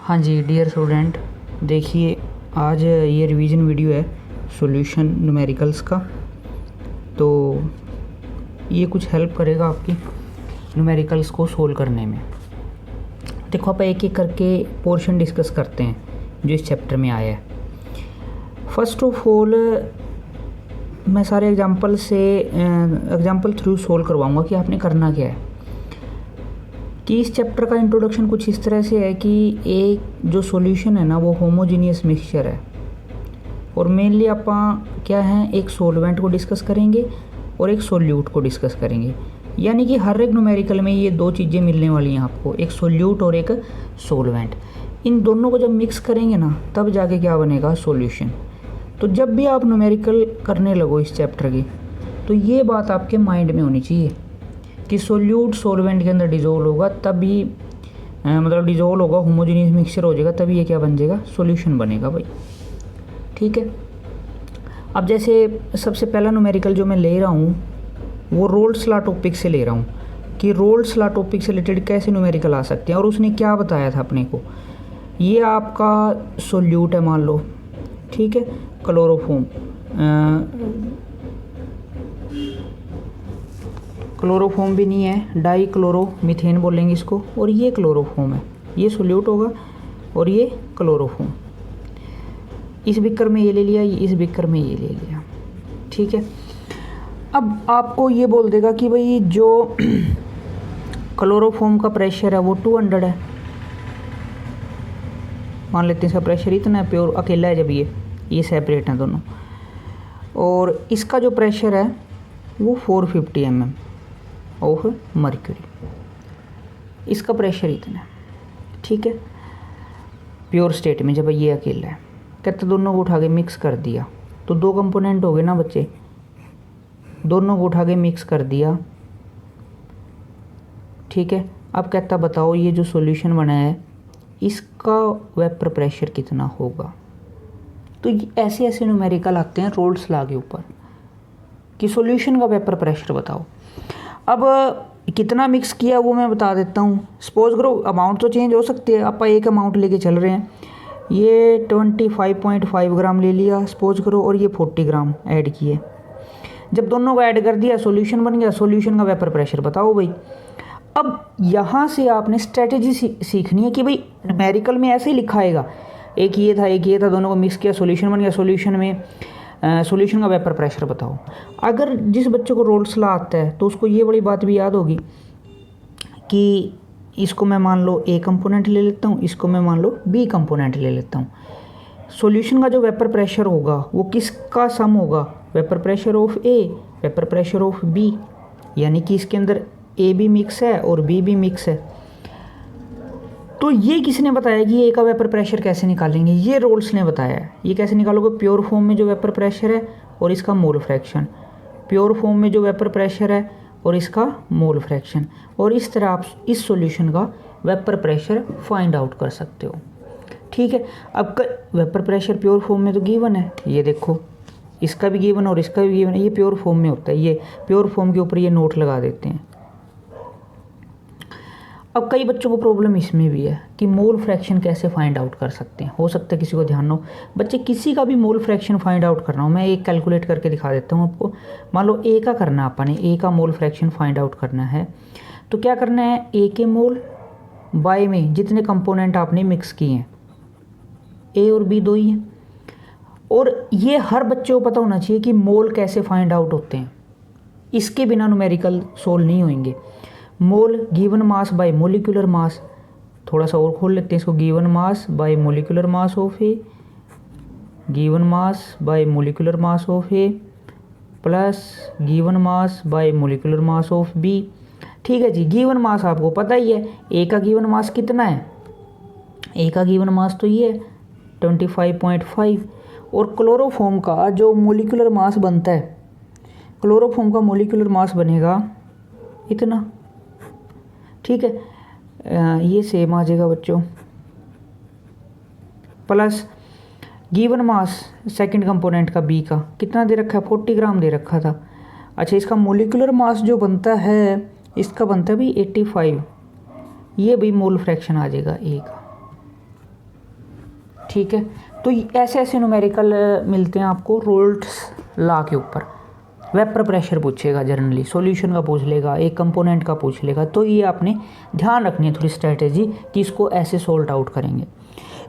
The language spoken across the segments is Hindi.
हाँ जी डियर स्टूडेंट, देखिए आज ये रिवीजन वीडियो है सॉल्यूशन न्यूमेरिकल्स का। तो ये कुछ हेल्प करेगा आपकी न्यूमेरिकल्स को सोल्व करने में। देखो आप एक एक करके पोर्शन डिस्कस करते हैं जो इस चैप्टर में आया है। फर्स्ट ऑफ ऑल मैं सारे एग्जाम्पल थ्रू सोल्व करवाऊँगा कि आपने करना क्या है। कि इस चैप्टर का इंट्रोडक्शन कुछ इस तरह से है कि एक जो सॉल्यूशन है ना वो होमोजीनियस मिक्सचर है, और मेनली आप क्या है एक सॉल्वेंट को डिस्कस करेंगे और एक सोल्यूट को डिस्कस करेंगे। यानी कि हर एक न्यूमेरिकल में ये दो चीज़ें मिलने वाली हैं आपको, एक सोल्यूट और एक सॉल्वेंट। इन दोनों को जब मिक्स करेंगे ना तब जाके क्या बनेगा सॉल्यूशन। तो जब भी आप न्यूमेरिकल करने लगो इस चैप्टर की तो ये बात आपके माइंड में होनी चाहिए कि सोल्यूट सॉल्वेंट के अंदर डिजोल्व होगा तभी मतलब डिजोल्व होगा, होमोजेनियस मिक्सचर हो जाएगा, तभी ये क्या बन जाएगा सॉल्यूशन बनेगा भाई। ठीक है। अब जैसे सबसे पहला न्यूमेरिकल जो मैं ले रहा हूँ वो रोल्स लॉ टॉपिक से ले रहा हूँ कि रोल्स लॉ टॉपिक से रिलेटेड कैसे न्यूमेरिकल आ सकते हैं, और उसने क्या बताया था अपने को। ये आपका सोल्यूट है मान लो, ठीक है, क्लोरोफॉर्म क्लोरोफॉर्म भी नहीं है, डाई क्लोरो मीथेन बोलेंगे इसको, और ये क्लोरोफॉर्म है, ये सोल्यूट होगा और ये क्लोरोफॉर्म। इस बिकर में ये ले लिया, इस बिकर में ये ले लिया, ठीक है। अब आपको ये बोल देगा कि भाई जो क्लोरोफॉर्म का प्रेशर है वो 200 है, मान लेते हैं इसका प्रेशर इतना है, प्योर अकेला है जब ये सेपरेट हैं दोनों, और इसका जो प्रेशर है वो 450 mm ऑफ मर्क्यूरी, इसका प्रेशर इतना है, ठीक है, प्योर स्टेट में जब ये अकेला है। कहते दोनों को उठा के मिक्स कर दिया तो दो कंपोनेंट हो गए ना बच्चे, दोनों को उठा के मिक्स कर दिया, ठीक है। अब कहता बताओ ये जो सॉल्यूशन बना है इसका वेपर प्रेशर कितना होगा। तो ऐसे ऐसे न्यूमेरिकल आते हैं रोल्स लॉ के ऊपर कि सॉल्यूशन का वेपर प्रेशर बताओ। अब कितना मिक्स किया वो मैं बता देता हूँ। सपोज करो अमाउंट तो चेंज हो सकती है, आप एक अमाउंट लेके चल रहे हैं, ये 25.5 ग्राम ले लिया सपोज करो, और ये 40 ग्राम ऐड किए। जब दोनों को ऐड कर दिया सॉल्यूशन बन गया, सॉल्यूशन का वेपर प्रेशर बताओ भाई। अब यहाँ से आपने स्ट्रेटेजी सीखनी है कि भाई न्यूमेरिकल में ऐसे ही लिखा आएगा, एक ये था, दोनों को मिक्स किया सॉल्यूशन बन गया, सॉल्यूशन में सॉल्यूशन का वेपर प्रेशर बताओ। अगर जिस बच्चे को रोल्स लॉ आता है तो उसको ये बड़ी बात भी याद होगी कि इसको मैं मान लो ए कंपोनेंट ले लेता हूँ, इसको मैं मान लो बी कंपोनेंट ले लेता हूँ। सॉल्यूशन का जो वेपर प्रेशर होगा वो किसका सम होगा, vapour pressure of A vapour pressure of B, यानी कि इसके अंदर ए भी मिक्स है और बी भी मिक्स है। तो ये किसने बताया कि ए का वेपर प्रेशर कैसे निकालेंगे, ये रोल्स ने बताया है। ये कैसे निकालोगे, प्योर फॉर्म में जो वेपर प्रेशर है और इसका मोल फ्रैक्शन, प्योर फॉर्म में जो वेपर प्रेशर है और इसका मोल फ्रैक्शन, और इस तरह आप इस सॉल्यूशन का वेपर प्रेशर फाइंड आउट कर सकते हो, ठीक है। अब वेपर प्रेशर प्योर फॉर्म में तो गिवन है, ये देखो इसका भी गिवन और इसका भी गिवन है, ये प्योर फॉर्म में होता है, ये प्योर फॉर्म के ऊपर ये नोट लगा देते हैं। अब कई बच्चों को प्रॉब्लम इसमें भी है कि मोल फ्रैक्शन कैसे फाइंड आउट कर सकते हैं। हो सकता है किसी को ध्यान हो, बच्चे किसी का भी मोल फ्रैक्शन फाइंड आउट करना हो, मैं एक कैलकुलेट करके दिखा देता हूँ आपको। मान लो ए का करना, आपने ए का मोल फ्रैक्शन फाइंड आउट करना है तो क्या करना है, ए के मोल बाय में जितने कंपोनेंट आपने मिक्स किए हैं, ए और बी दो ही हैं, और ये हर बच्चे को पता होना चाहिए कि मोल कैसे फाइंड आउट होते हैं। इसके बिना न्यूमेरिकल सोल्व नहीं होंगे। Mole given mass by molecular mass, थोड़ा सा और खोल लेते हैं इसको, given mass by molecular mass of A, given mass by molecular mass of A plus given mass by molecular mass of B, ठीक है जी। गिवन मास आपको पता ही है, ए का गिवन मास कितना है, ए का गिवन मास तो ये है 25.5, और क्लोरोफॉर्म का जो मोलिकुलर मास बनता है, क्लोरोफॉर्म का मोलिकुलर मास बनेगा इतना, ठीक है। ये सेम आ जाएगा बच्चों, प्लस गिवन मास सेकंड कंपोनेंट का बी का कितना दे रखा है, 40 ग्राम दे रखा था। अच्छा, इसका मोलिकुलर मास जो बनता है इसका बनता है भाई 85, ये भी मोल फ्रैक्शन आ जाएगा ए का, ठीक है। तो ऐसे ऐसे न्यूमेरिकल मिलते हैं आपको रोल्स लॉ के ऊपर। वेपर प्रेशर पूछेगा जनरली, सॉल्यूशन का पूछ लेगा, एक कंपोनेंट का पूछ लेगा। तो ये आपने ध्यान रखनी है थोड़ी स्ट्रेटेजी कि इसको ऐसे सॉल्ट आउट करेंगे।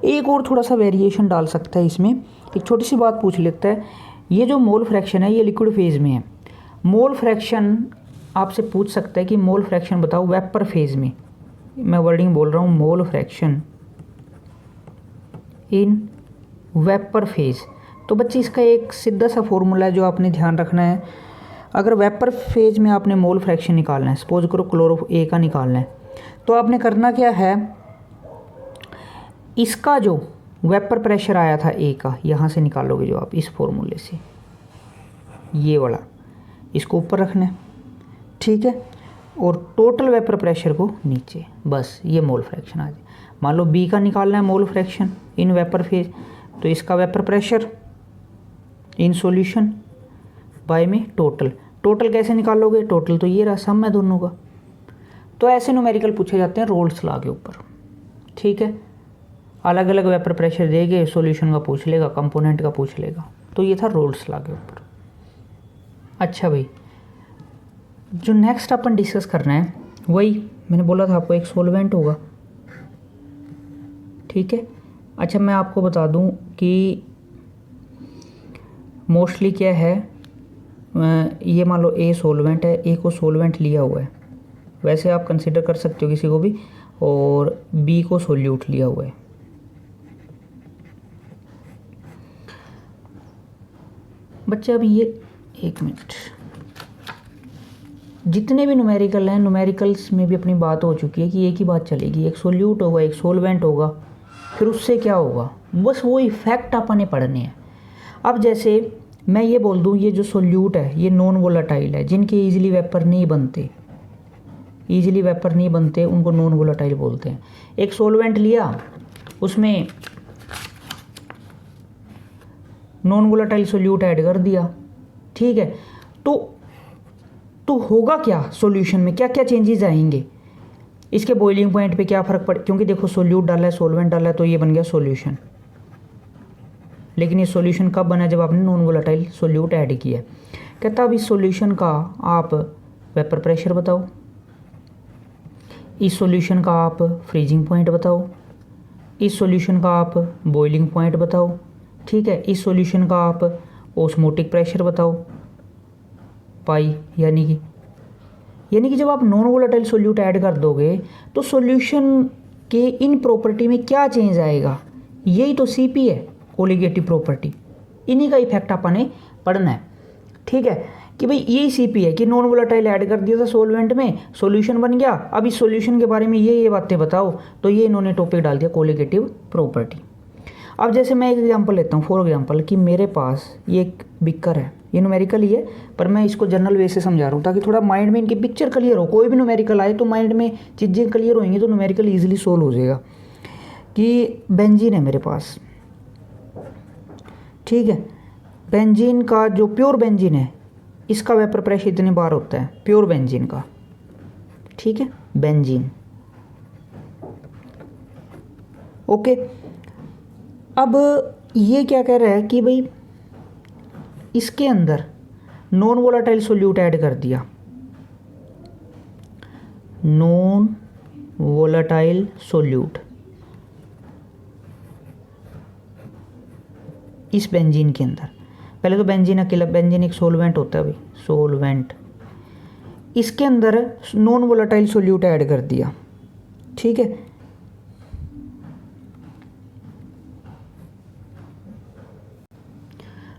एक और थोड़ा सा वेरिएशन डाल सकता है इसमें, एक छोटी सी बात पूछ लेता है। ये जो मोल फ्रैक्शन है ये लिक्विड फेज में है। मोल फ्रैक्शन आपसे पूछ सकता है कि मोल फ्रैक्शन बताओ वेपर फेज में। मैं वर्डिंग बोल रहा हूँ, mole fraction in vapour phase. तो बच्चे इसका एक सीधा सा फॉर्मूला है जो आपने ध्यान रखना है। अगर वेपर फेज में आपने मोल फ्रैक्शन निकालना है, सपोज करो क्लोरो ए का निकालना है, तो आपने करना क्या है, इसका जो वेपर प्रेशर आया था ए का, यहाँ से निकालोगे जो आप इस फॉर्मूले से, ये वाला, इसको ऊपर रखना है, ठीक है, और टोटल वेपर प्रेशर को नीचे, बस ये मोल फ्रैक्शन आ जाए। मान लो बी का निकालना है mole fraction in vapour phase, तो इसका vapour pressure in solution bye में टोटल। टोटल कैसे निकालोगे, टोटल तो ये रहा, सम है दोनों का। तो ऐसे न्यूमेरिकल पूछे जाते हैं रोल्स लॉ के ऊपर, ठीक है। अलग अलग वेपर प्रेशर देके सॉल्यूशन का पूछ लेगा, कंपोनेंट का पूछ लेगा। तो ये था रोल्स लॉ के ऊपर। अच्छा भाई, जो नेक्स्ट अपन डिस्कस करना है वही मैंने बोला था आपको, एक सॉल्वेंट होगा, ठीक है। अच्छा, मैं आपको बता दूं कि मोस्टली क्या है, ये मान लो ए सॉल्वेंट है, ए को सॉल्वेंट लिया हुआ है, वैसे आप कंसिडर कर सकते हो किसी को भी, और बी को सोल्यूट लिया हुआ है। बच्चे अब ये एक मिनट, जितने भी न्यूमेरिकल हैं, न्यूमेरिकल्स में भी अपनी बात हो चुकी है कि एक ही बात चलेगी, एक सोल्यूट होगा, एक सॉल्वेंट होगा, फिर उससे क्या होगा, बस वो इफेक्ट अपने पढ़ने हैं। अब जैसे मैं ये बोल दूँ, ये जो सोल्यूट है ये नॉन वोलेटाइल है, जिनके ईजिली वेपर नहीं बनते, ईजिली वेपर नहीं बनते उनको नॉन वोलेटाइल बोलते हैं। एक सॉल्वेंट लिया, उसमें नॉन वोलेटाइल सोल्यूट ऐड कर दिया, ठीक है, तो होगा क्या सॉल्यूशन में, क्या क्या चेंजेस आएंगे, इसके बॉइलिंग पॉइंट पे क्या फ़र्क पड़े, क्योंकि देखो सोल्यूट डाला है, सॉल्वेंट डाला है, तो ये बन गया सॉल्यूशन। लेकिन ये सॉल्यूशन कब बना, जब आपने नॉन वोलेटाइल सोल्यूट ऐड किया। कहता अब इस सॉल्यूशन का आप वेपर प्रेशर बताओ, इस सॉल्यूशन का आप फ्रीजिंग पॉइंट बताओ, इस सॉल्यूशन का आप बॉइलिंग पॉइंट बताओ, ठीक है, इस सॉल्यूशन का आप ऑस्मोटिक प्रेशर बताओ, पाई, यानी कि जब आप नॉन वोलेटाइल सोल्यूट ऐड कर दोगे तो सॉल्यूशन के इन प्रॉपर्टी में क्या चेंज आएगा, यही तो सीपी है, कोलिगेटिव प्रॉपर्टी, इन्हीं का इफेक्ट अपने पढ़ना है, ठीक है, कि भाई यही सीपी है कि नॉन वोलेटाइल ऐड कर दिया था सॉल्वेंट में, सॉल्यूशन बन गया, अब इस सॉल्यूशन के बारे में ये बातें बताओ, तो ये इन्होंने टॉपिक डाल दिया कोलिगेटिव प्रॉपर्टी। अब जैसे मैं एक एग्जांपल लेता हूँ, फॉर एग्जांपल कि मेरे पास ये एक बिकर है, ये न्यूमेरिकल ही है, पर मैं इसको जनरल वे से समझा रहा हूँ ताकि थोड़ा माइंड में इनकी पिक्चर क्लियर हो। कोई भी न्यूमेरिकल आए तो माइंड में चीज़ें क्लियर होंगी तो न्यूमेरिकल ईजिली सोल्व हो जाएगा। कि बेंजीन है मेरे पास, ठीक है, बेंजीन का जो प्योर बेंजीन है इसका वेपर प्रेशर इतने बार होता है, प्योर बेंजीन का, ठीक है, बेंजीन, ओके। अब ये क्या कह रहा है कि भाई इसके अंदर नॉन वोलेटाइल सोल्यूट ऐड कर दिया, नॉन वोलेटाइल सोल्यूट इस बेंजीन के अंदर। पहले तो बेंजीन अकेला, बेंजीन एक सोलवेंट होता है भाई, सोलवेंट, इसके अंदर नॉन वोलेटाइल सोल्यूट ऐड कर दिया, ठीक है,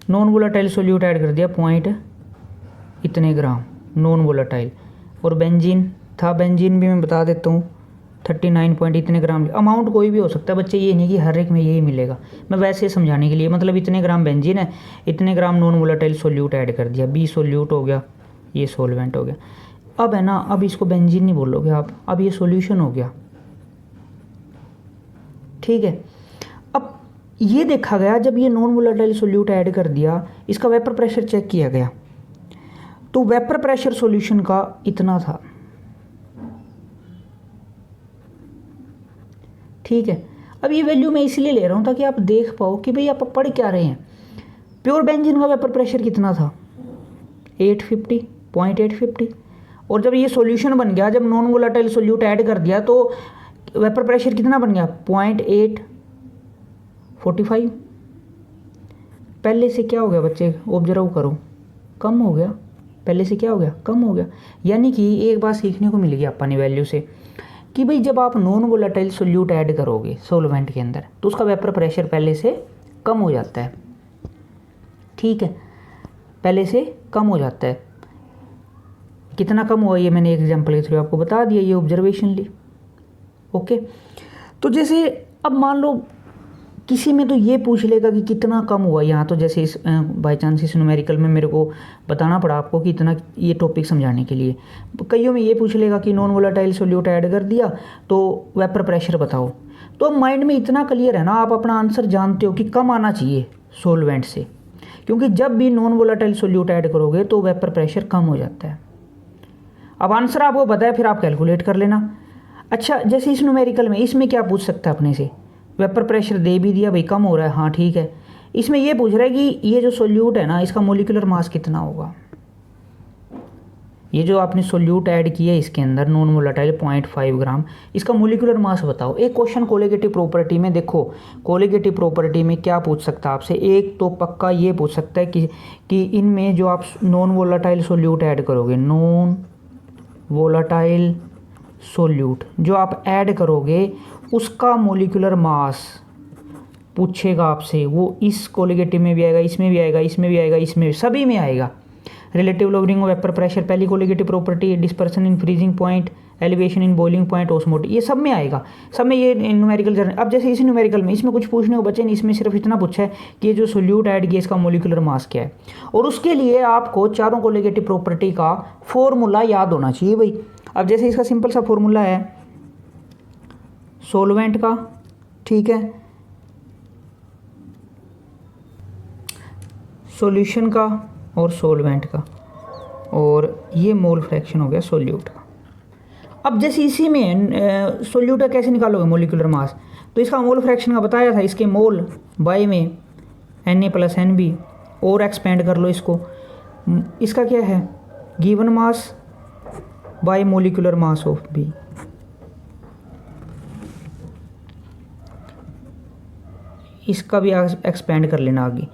नॉन वोलेटाइल सोल्यूट ऐड कर दिया, पॉइंट इतने ग्राम नॉन वोलेटाइल, और बेंजीन था, बेंजीन भी मैं बता देता हूँ 39 पॉइंट इतने ग्राम। अमाउंट कोई भी हो सकता है बच्चे, ये नहीं कि हर एक में यही मिलेगा, मैं वैसे समझाने के लिए, मतलब इतने ग्राम बेंजीन है, इतने ग्राम नॉन वोलेटाइल सोल्यूट ऐड कर दिया, बी सोल्यूट हो गया, ये सोलवेंट हो गया। अब है ना, अब इसको बेंजीन नहीं बोलोगे आप, अब ये सोल्यूशन हो गया, ठीक है। अब ये देखा गया जब ये नॉन वोलेटाइल सोल्यूट ऐड कर दिया, इसका वेपर प्रेशर चेक किया गया, तो वेपर प्रेशर सॉल्यूशन का इतना था, ठीक है। अब ये वैल्यू मैं इसलिए ले रहा हूँ ताकि आप देख पाओ कि भाई आप पढ़ क्या रहे हैं। प्योर बेंजीन का वेपर प्रेशर कितना था, 850, 0.850। और जब ये सॉल्यूशन बन गया, जब नॉन वोलेटाइल सोल्यूट ऐड कर दिया तो वेपर प्रेशर कितना बन गया, 0.845। पहले से क्या हो गया बच्चे, ऑब्जर्व करो, कम हो गया। पहले से क्या हो गया, कम हो गया। यानी कि एक बात सीखने को मिल गई अपनी वैल्यू से कि भाई जब आप नॉन वोलेटाइल सोल्यूट ऐड करोगे सॉल्वेंट के अंदर तो उसका वेपर प्रेशर पहले से कम हो जाता है। ठीक है, पहले से कम हो जाता है। कितना कम हुआ ये मैंने एग्जांपल के थ्रू आपको बता दिया, ये ऑब्जर्वेशन ली। ओके, तो जैसे अब मान लो किसी में तो ये पूछ लेगा कि कितना कम हुआ यहाँ, तो जैसे इस बाई चांस इस न्यूमेरिकल में मेरे को बताना पड़ा आपको कि इतना, ये टॉपिक समझाने के लिए। कईयों में ये पूछ लेगा कि नॉन वोलेटाइल सोल्यूट ऐड कर दिया तो वेपर प्रेशर बताओ। तो अब माइंड में इतना क्लियर है ना, आप अपना आंसर जानते हो कि कम आना चाहिए सोलवेंट से, क्योंकि जब भी नॉन वोलेटाइल सोल्यूट ऐड करोगे तो वेपर प्रेशर कम हो जाता है। अब आंसर आपको पता है, फिर आप कैलकुलेट कर लेना। अच्छा, जैसे इस न्यूमेरिकल में, इसमें क्या पूछ सकता है अपने से, वेपर प्रेशर दे भी दिया भाई, कम हो रहा है, हाँ ठीक है। इसमें ये पूछ रहा है कि ये जो सोल्यूट है ना, इसका मोलिकुलर मास कितना होगा। ये जो आपने सोल्यूट ऐड किया है इसके अंदर नॉन वोलेटाइल 0.5 ग्राम, इसका मोलिकुलर मास बताओ। एक क्वेश्चन कोलिगेटिव प्रॉपर्टी में, देखो कोलिगेटिव प्रॉपर्टी में क्या पूछ सकता है आपसे, एक तो पक्का ये पूछ सकता है कि इनमें जो आप नॉन वोलेटाइल सोल्यूट ऐड करोगे, नॉन वोलेटाइल सोल्यूट जो आप ऐड करोगे उसका मोलिकुलर मास पूछेगा आपसे। वो इस कोलिगेटिव में भी आएगा, इसमें भी आएगा, इसमें भी आएगा, इसमें सभी में आएगा। Relative lowering of vapour pressure, पहली colligative property, dispersion in freezing point, elevation in boiling point, osmotic, ये सब में आएगा, सब में ये न्यूमेरिकल जर्नल। अब जैसे इस न्यूमेरिकल में इसमें कुछ पूछने को बचे नहीं, इसमें सिर्फ इतना पूछा है कि ये जो सोल्यूट ऐड किया इसका मोलिकुलर मास क्या है। और उसके लिए आपको चारों कोलिगेटिव प्रॉपर्टी का फॉर्मूला याद होना चाहिए भाई। अब जैसे इसका सिंपल सा फॉर्मूला है सोलवेंट का, ठीक है, सॉल्यूशन का और सोलवेंट का, और ये मोल फ्रैक्शन हो गया सोल्यूट का। अब जैसे इसी में सोल्यूट का कैसे निकालोगे मोलिकुलर मास, तो इसका मोल फ्रैक्शन का बताया था, इसके मोल बाय में Na+Nb, और एक्सपेंड कर लो इसको। इसका क्या है, given mass by molecular mass of B. इसका भी एक्सपेंड कर लेना आगे।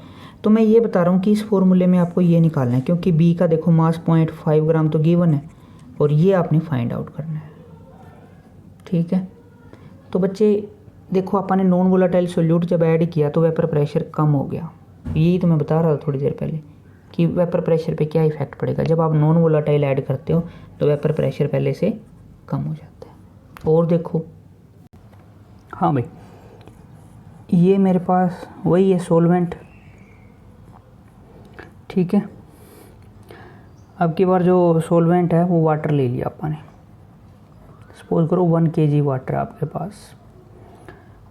तो मैं ये बता रहा हूँ कि इस फॉर्मूले में आपको ये निकालना है, क्योंकि बी का देखो मास 0.5 ग्राम तो गिवन है, और ये आपने फाइंड आउट करना है। ठीक है, तो बच्चे देखो आपने नॉन वोलेटाइल सोल्यूट जब ऐड किया तो वेपर प्रेशर कम हो गया। यही तो मैं बता रहा था थोड़ी देर पहले कि वेपर प्रेशर पे क्या इफेक्ट पड़ेगा। जब आप नॉन वोलेटाइल ऐड करते हो तो वेपर प्रेशर पहले से कम हो जाता है। और देखो, हाँ भाई, ये मेरे पास वही है सोलवेंट, ठीक है। अब की बार जो सोलवेंट है वो वाटर ले लिया आपने, सपोज करो 1 kg वाटर आपके पास,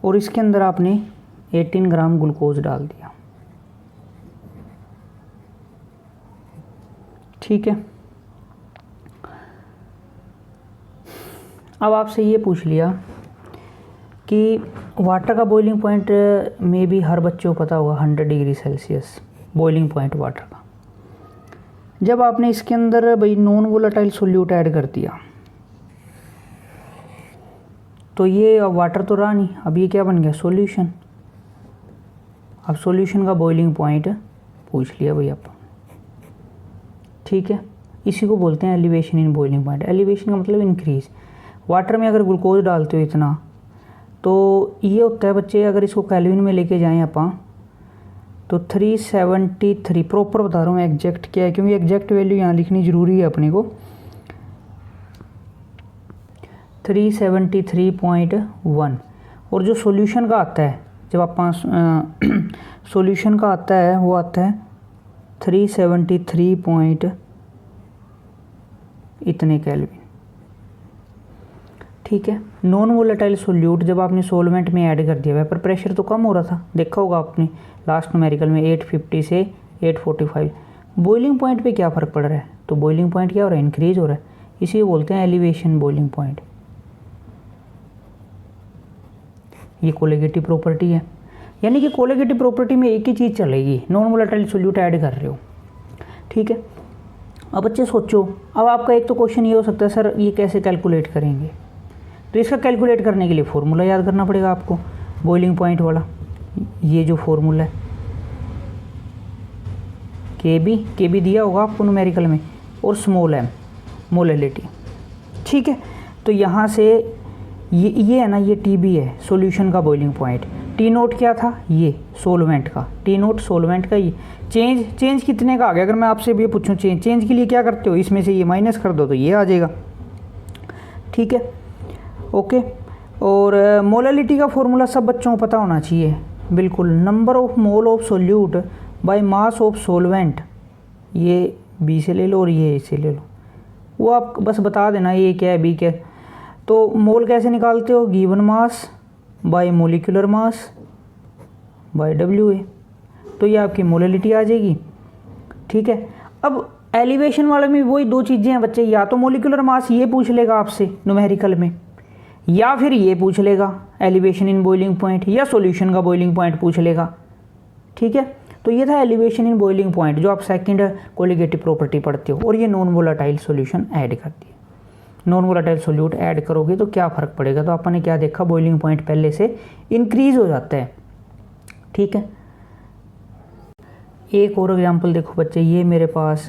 और इसके अंदर आपने 18 ग्राम ग्लूकोज डाल दिया, ठीक है। अब आपसे ये पूछ लिया कि वाटर का बॉइलिंग पॉइंट में भी हर बच्चे को पता होगा 100 degree Celsius boiling point water का। जब आपने इसके अंदर भाई नॉन वोलेटाइल सोल्यूट ऐड कर दिया तो ये वाटर तो रहा नहीं, अब ये क्या बन गया, सॉल्यूशन। अब सॉल्यूशन का बॉइलिंग पॉइंट पूछ लिया भाई आप, ठीक है। इसी को बोलते हैं elevation in boiling point. Elevation का मतलब इंक्रीज। वाटर में अगर ग्लूकोज डालते हो इतना तो ये होता है बच्चे, अगर इसको केल्विन में लेके जाएं अपन तो 373, प्रॉपर बता रहा हूँ एग्जैक्ट क्या है, क्योंकि एग्जैक्ट वैल्यू यहाँ लिखनी ज़रूरी है अपने को। 373.1। और जो सॉल्यूशन का आता है, जब आप सॉल्यूशन का आता है वो आता है 373 पॉइंट इतने केल्विन, ठीक है। नॉन वोलेटाइल सोल्यूट जब आपने सोलवेंट में ऐड कर दिया, वेपर प्रेशर तो कम हो रहा था, देखा होगा आपने लास्ट न्यूमेरिकल में 850 से 845। बॉइलिंग पॉइंट पे क्या फ़र्क पड़ रहा है, तो बॉइलिंग पॉइंट क्या हो रहा है, इंक्रीज हो रहा है। इसी को बोलते हैं एलिवेशन बॉइलिंग पॉइंट। ये कोलिगेटिव प्रॉपर्टी है, यानी कि कोलिगेटिव प्रॉपर्टी में एक ही चीज़ चलेगी, नॉन वोलेटाइल सोल्यूट ऐड कर रहे हो। ठीक है, अब बच्चे सोचो, अब आपका एक तो क्वेश्चन ये हो सकता है सर ये कैसे कैलकुलेट करेंगे, तो इसका कैलकुलेट करने के लिए फॉर्मूला याद करना पड़ेगा आपको, बॉइलिंग पॉइंट वाला। ये जो फॉर्मूला है के बी दिया होगा आपको न्यूमेरिकल में, और स्मॉल एम मोलैलिटी। ठीक है, तो यहाँ से ये है ना, ये टी बी है सॉल्यूशन का बॉइलिंग पॉइंट, टी नोट क्या था, ये सोलवेंट का, टी नोट सोलवेंट का, ये चेंज कितने का आ गया। अगर मैं आपसे ये पूछूं चेंज के लिए क्या करते हो, इसमें से ये माइनस कर दो तो ये आ जाएगा। ठीक है, ओके। और मोलैलिटी का फॉर्मूला सब बच्चों को पता होना चाहिए बिल्कुल, number of mole of solute by mass of solvent, ये बी से ले लो और ये ए से ले लो, वो आप बस बता देना ये क्या है बी क्या है। तो मोल कैसे निकालते हो, given mass by molecular mass by W A, तो ये आपकी मोलैलिटी आ जाएगी। ठीक है, अब एलिवेशन वाले में वही दो चीज़ें हैं बच्चे, या तो मोलिकुलर मास ये पूछ लेगा आपसे न्यूमेरिकल में, या फिर ये पूछ लेगा एलिवेशन इन बॉइलिंग पॉइंट, या सॉल्यूशन का बॉइलिंग पॉइंट पूछ लेगा। ठीक है, तो ये था एलिवेशन इन बॉइलिंग पॉइंट जो आप सेकंड कोलिगेटिव प्रॉपर्टी पढ़ते हो, और ये नॉन वोलेटाइल सॉल्यूशन ऐड कर दिया। नॉन वोलेटाइल सोल्यूट ऐड करोगे तो क्या फ़र्क पड़ेगा, तो अपन ने क्या देखा, बॉइलिंग पॉइंट पहले से इंक्रीज हो जाता है। ठीक है, एक और एग्जांपल देखो बच्चे, ये मेरे पास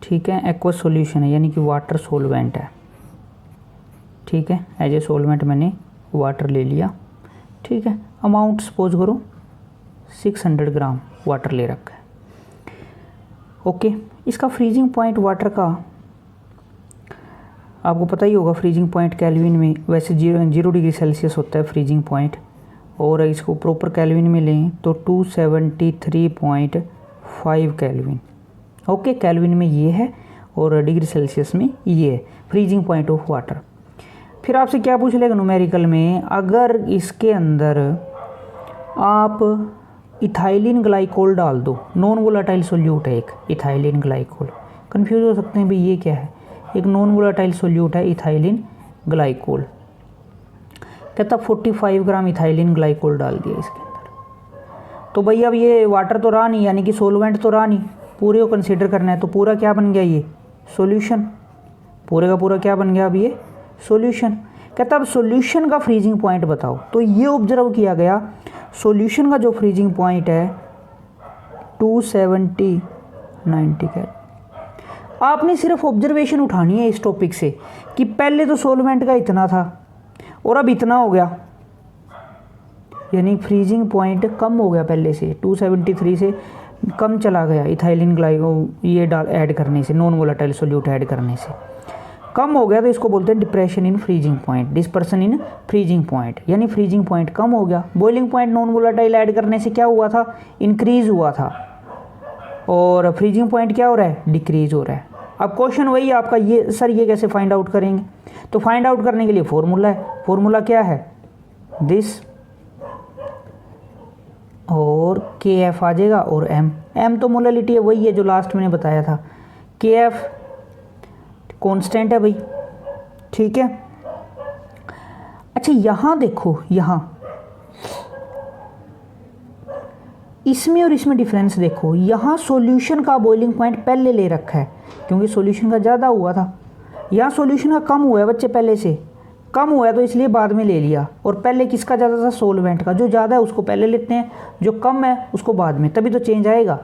ठीक है एक्वस सॉल्यूशन है, यानी कि वाटर सोलवेंट है। ठीक है, एज ए सोलवेंट मैंने वाटर ले लिया। ठीक है, अमाउंट सपोज करो 600 ग्राम वाटर ले रखा है। ओके, इसका फ्रीजिंग पॉइंट वाटर का आपको पता ही होगा, फ्रीजिंग पॉइंट केल्विन में वैसे 0 डिग्री सेल्सियस होता है फ्रीजिंग पॉइंट, और इसको प्रॉपर केल्विन में लें तो 273.5 केल्विन। ओके, केल्विन में ये है और डिग्री सेल्सियस में ये है फ्रीजिंग पॉइंट ऑफ वाटर। फिर आपसे क्या पूछ लेगा न्यूमेरिकल में, अगर इसके अंदर आप इथाइलिन ग्लाइकोल डाल दो, नॉन वोलेटाइल सोल्यूट है एक इथाइलिन ग्लाइकोल, कंफ्यूज हो सकते हैं भाई ये क्या है, एक नॉन वोलेटाइल सोल्यूट है इथाइलिन ग्लाइकोल। कहता 45 ग्राम इथाइलिन ग्लाइकोल डाल दिया इसके अंदर, तो भाई अब ये वाटर तो रहा नहीं, यानी कि सोलवेंट तो रहा नहीं, पूरे को कंसीडर करना है, तो पूरा क्या बन गया, ये सॉल्यूशन, पूरे का पूरा क्या बन गया अब ये सॉल्यूशन। कहता अब सॉल्यूशन का फ्रीजिंग पॉइंट बताओ, तो ये ऑब्जर्व किया गया सॉल्यूशन का जो फ्रीजिंग पॉइंट है 270-90 का। आपने सिर्फ ऑब्जर्वेशन उठानी है इस टॉपिक से कि पहले तो सोलवेंट का इतना था और अब इतना हो गया, यानी फ्रीजिंग पॉइंट कम हो गया, पहले से 273 से कम चला गया इथाइलिन ग्लाइको ये डाल ऐड करने से, नॉन वोलेटाइल सोल्यूट ऐड करने से कम हो गया, तो इसको बोलते हैं depression in freezing point, dispersion in freezing point, यानी फ्रीजिंग पॉइंट कम हो गया। Boiling point non volatile add करने से क्या हुआ था, इंक्रीज हुआ था, और फ्रीजिंग पॉइंट क्या हो रहा है, डिक्रीज हो रहा है। अब क्वेश्चन वही आपका, ये सर ये कैसे फाइंड आउट करेंगे, तो फाइंड आउट करने के लिए फॉर्मूला है, फॉर्मूला क्या है, दिस और के एफ आ जाएगा, और एम तो मोलैलिटी है, वही है जो लास्ट मैंने बताया था, के एफ कांस्टेंट है भाई। ठीक है, अच्छा यहाँ देखो, यहाँ इसमें और इसमें डिफरेंस देखो, यहाँ सॉल्यूशन का बॉइलिंग पॉइंट पहले ले रखा है क्योंकि सॉल्यूशन का ज़्यादा हुआ था, यहाँ सॉल्यूशन का कम हुआ है बच्चे, पहले से कम हुआ है तो इसलिए बाद में ले लिया, और पहले किसका ज़्यादा था, सोलवेंट का, जो ज़्यादा है उसको पहले लेते हैं, जो कम है उसको बाद में, तभी तो चेंज आएगा।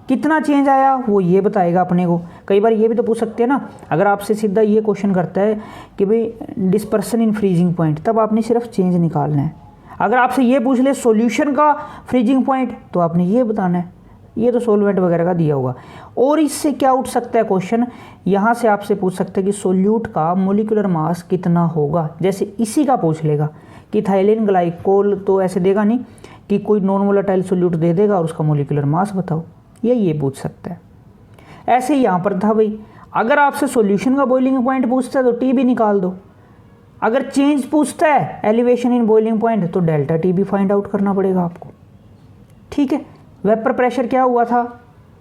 कितना चेंज आया वो ये बताएगा अपने को। कई बार ये भी तो पूछ सकते हैं ना, अगर आपसे सीधा ये क्वेश्चन करता है कि भाई डिस्पर्सन इन फ्रीजिंग पॉइंट, तब आपने सिर्फ चेंज निकालना है। अगर आपसे ये पूछ ले सॉल्यूशन का फ्रीजिंग पॉइंट, तो आपने ये बताना है, ये तो सोलवेंट वगैरह का दिया होगा। और इससे क्या उठ सकता है क्वेश्चन, यहाँ से आपसे पूछ सकते हैं कि सोल्यूट का मोलिकुलर मास कितना होगा, जैसे इसी का पूछ लेगा कि इथाइलिन ग्लाइकोल, तो ऐसे देगा नहीं कि कोई नॉन वोलेटाइल सोल्यूट दे देगा और उसका मोलिकुलर मास बताओ, ये पूछ सकता है। ऐसे ही यहाँ पर था भाई, अगर आपसे सॉल्यूशन का बॉइलिंग पॉइंट पूछता है तो टी भी निकाल दो, अगर चेंज पूछता है एलिवेशन इन बॉइलिंग पॉइंट तो डेल्टा टी भी फाइंड आउट करना पड़ेगा आपको। ठीक है, वेपर प्रेशर क्या हुआ था,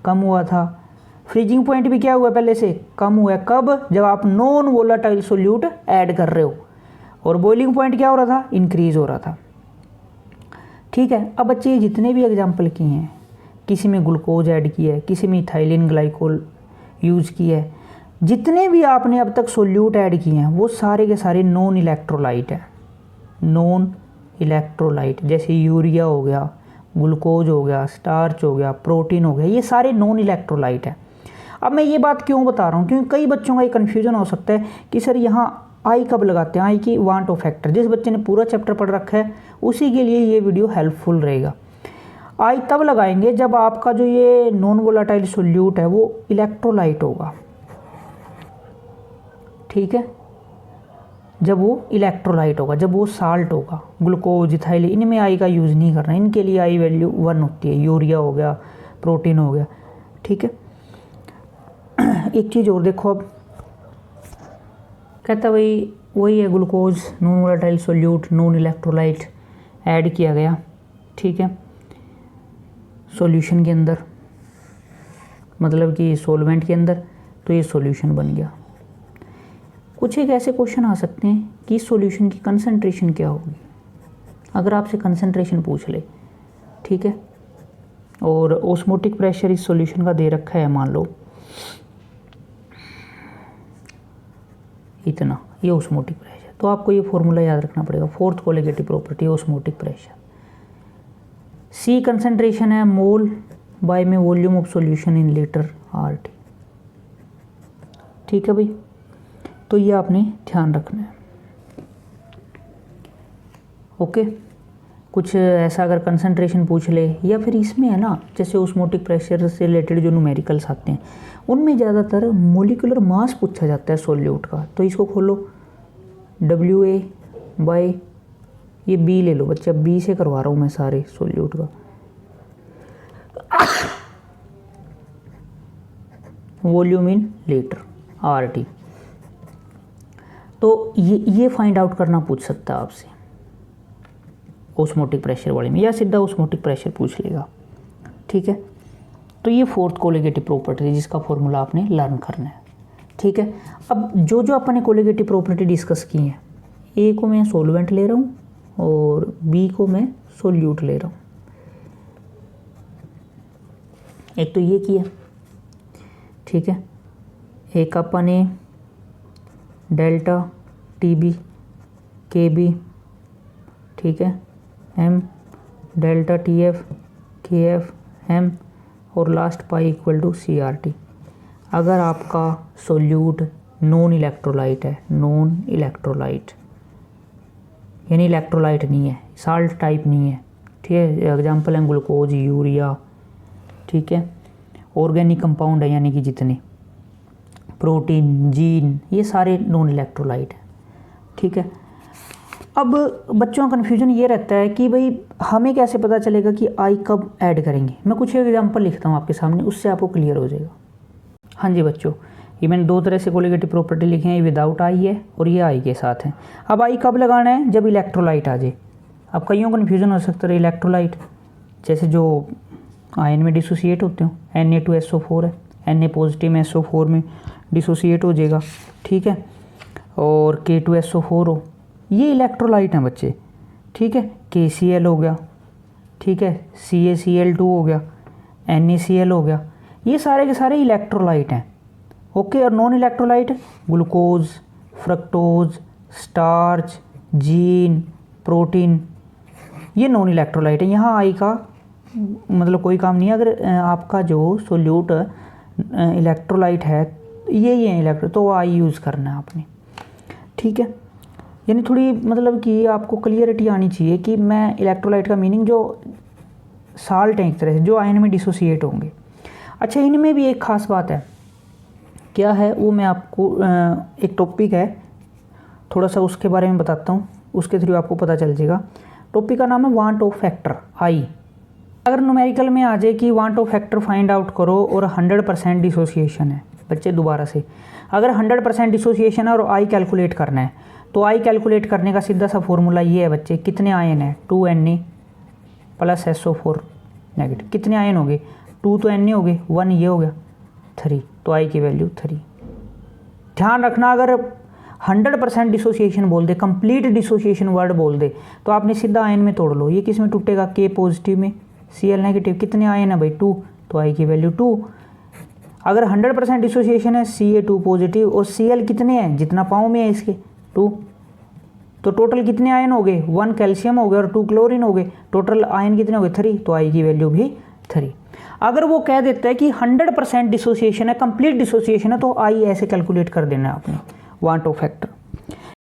कम हुआ था, फ्रीजिंग पॉइंट भी क्या हुआ पहले से कम हुआ है, कब, जब आप नॉन वोलेटाइल सोल्यूट ऐड कर रहे हो, और बॉइलिंग पॉइंट क्या हो रहा था, इंक्रीज हो रहा था। ठीक है, अब बच्चे जितने भी एग्जाम्पल किए हैं, किसी में ग्लूकोज ऐड किया है, किसी में इथाइलिन ग्लाइकोल यूज़ किया है, जितने भी आपने अब तक सोल्यूट ऐड किए हैं वो सारे के सारे नॉन इलेक्ट्रोलाइट हैं। नॉन इलेक्ट्रोलाइट जैसे यूरिया हो गया, ग्लूकोज हो गया, स्टार्च हो गया, प्रोटीन हो गया, ये सारे नॉन इलेक्ट्रोलाइट हैं। अब मैं ये बात क्यों बता रहा हूँ, क्योंकि कई बच्चों का ये कन्फ्यूजन हो सकता है कि सर यहाँ आई कब लगाते हैं, आई की वांट ऑफ फैक्टर। जिस बच्चे ने पूरा चैप्टर पढ़ रखा है उसी के लिए ये वीडियो हेल्पफुल रहेगा। आई तब लगाएंगे जब आपका जो ये नॉन वोलाटाइल सोल्यूट है वो इलेक्ट्रोलाइट होगा। ठीक है, जब वो इलेक्ट्रोलाइट होगा, जब वो साल्ट होगा, ग्लूकोज, इथाइलिन, इनमें आई का यूज़ नहीं करना, इनके लिए आई वैल्यू 1 होती है। यूरिया हो गया, प्रोटीन हो गया। ठीक है, एक चीज़ और देखो, अब कहता भाई वही है glucose, non volatile solute, non electrolyte add किया गया। ठीक है, सॉल्यूशन के अंदर, मतलब कि सॉल्वेंट के अंदर, तो ये सॉल्यूशन बन गया। कुछ एक ऐसे क्वेश्चन आ सकते हैं कि सॉल्यूशन की कंसंट्रेशन क्या होगी, अगर आपसे कंसंट्रेशन पूछ ले। ठीक है, और ऑस्मोटिक प्रेशर इस सॉल्यूशन का दे रखा है, मान लो इतना, ये ऑस्मोटिक प्रेशर, तो आपको ये फॉर्मूला याद रखना पड़ेगा, fourth colligative property osmotic pressure. C concentration है मोल बाय में volume of solution in litre RT। ठीक है भाई, तो ये आपने ध्यान रखना है। ओके, कुछ ऐसा अगर कंसंट्रेशन पूछ ले, या फिर इसमें है ना, जैसे ऑस्मोटिक प्रेशर से रिलेटेड जो न्यूमेरिकल्स आते हैं उनमें ज़्यादातर मोलिकुलर मास पूछा जाता है सोल्यूट का। तो इसको खोलो, WA बाय, ये B ले लो बच्चे, अब B से करवा रहा हूँ मैं सारे सोल्यूट का, वॉल्यूम इन लीटर RT। तो ये फाइंड आउट करना पूछ सकता है आपसे ऑस्मोटिक प्रेशर वाले में, या सीधा ऑस्मोटिक प्रेशर पूछ लेगा। ठीक है, तो ये फोर्थ कोलिगेटिव प्रॉपर्टी है जिसका फॉर्मूला आपने लर्न करना है। ठीक है, अब जो जो अपन ने कोलिगेटिव प्रॉपर्टी डिस्कस की है, ए को मैं सॉल्वेंट ले रहा हूँ और बी को मैं सोल्यूट ले रहा हूँ। एक तो ये किया। ठीक है, एक अपन ने डेल्टा TB KB, ठीक है, M delta TF KF M, और last pi equal to CRT। अगर आपका सोल्यूट नॉन इलेक्ट्रोलाइट है, नॉन इलेक्ट्रोलाइट यानी इलेक्ट्रोलाइट नहीं है, साल्ट टाइप नहीं है। ठीक है, एग्जांपल है ग्लूकोज, यूरिया। ठीक है, ऑर्गेनिक कंपाउंड है यानी कि जितने प्रोटीन, जीन, ये सारे नॉन इलेक्ट्रोलाइट हैं। ठीक है, अब बच्चों का कन्फ्यूजन ये रहता है कि भाई हमें कैसे पता चलेगा कि आई कब ऐड करेंगे। मैं कुछ एग्जांपल लिखता हूँ आपके सामने, उससे आपको क्लियर हो जाएगा। हाँ जी बच्चों, ये मैंने दो तरह से कोलिगेटिव प्रॉपर्टी लिखी है, ये विदाउट आई है और ये आई के साथ है। अब आई कब लगाना है, जब इलेक्ट्रोलाइट आ जाए। अब कईयों को कन्फ्यूजन हो सकता है, इलेक्ट्रोलाइट जैसे जो आयन में डिसोसिएट होते हो, Na2SO4 है, Na पॉजिटिव में SO4 में डिसोसिएट हो जाएगा। ठीक है, और K2SO4 हो, ये इलेक्ट्रोलाइट हैं बच्चे। ठीक है, KCl हो गया, ठीक है, CaCl2 हो गया, NaCl हो गया, ये सारे के सारे इलेक्ट्रोलाइट हैं। ओके, और non electrolyte glucose, fructose, starch, gene, protein, ये नॉन इलेक्ट्रोलाइट है। यहाँ आई का मतलब कोई काम नहीं है। अगर आपका जो सोल्यूट इलेक्ट्रोलाइट है, ये है इलेक्ट्रो, तो आई यूज़ करना है आपने। ठीक है, यानी थोड़ी मतलब कि आपको क्लियरिटी आनी चाहिए कि मैं इलेक्ट्रोलाइट का मीनिंग जो साल्ट है एक तरह से, जो आयन में डिसोसिएट होंगे। अच्छा, इनमें भी एक ख़ास बात है, क्या है वो मैं आपको एक टॉपिक है थोड़ा सा उसके बारे में बताता हूँ, उसके थ्रू आपको पता चल जाएगा। टॉपिक का नाम है वांट ऑफ फैक्टर आई। अगर न्यूमेरिकल में आ जाए कि want of factor find out करो और 100% डिसोसिएशन है, बच्चे दोबारा से, अगर 100% डिसोसिएशन है और आई कैलकुलेट करना है, तो आई कैलकुलेट करने का सीधा सा फॉर्मूला ये है बच्चे, कितने आयन है, 2Na प्लस SO4 नेगेटिव, कितने आयन हो गए, 2 तो Na हो गए, 1 ये हो गया, 3, तो आई की वैल्यू 3। ध्यान रखना, अगर 100% डिसोसिएशन बोल दे, कंप्लीट डिसोसिएशन वर्ड बोल दे, तो आपने सीधा आयन में तोड़ लो। ये किस में टूटेगा, के पॉजिटिव में, Cl नेगेटिव। कितने आयन है भाई, 2, तो आई की वैल्यू 2। अगर 100% डिसोसिएशन है, Ca2 पॉजिटिव और Cl कितने हैं, जितना पाँव में है इसके 2, तो टोटल कितने आयन हो गए, 1 कैल्शियम हो गए और 2 क्लोरीन हो गए, टोटल आयन कितने हो गए 3, तो आई की वैल्यू भी 3। अगर वो कह देता है कि 100% डिसोसिएशन है, कंप्लीट डिसोसिएशन है, तो आई ऐसे कैलकुलेट कर देना है आपने, वांटो फैक्टर।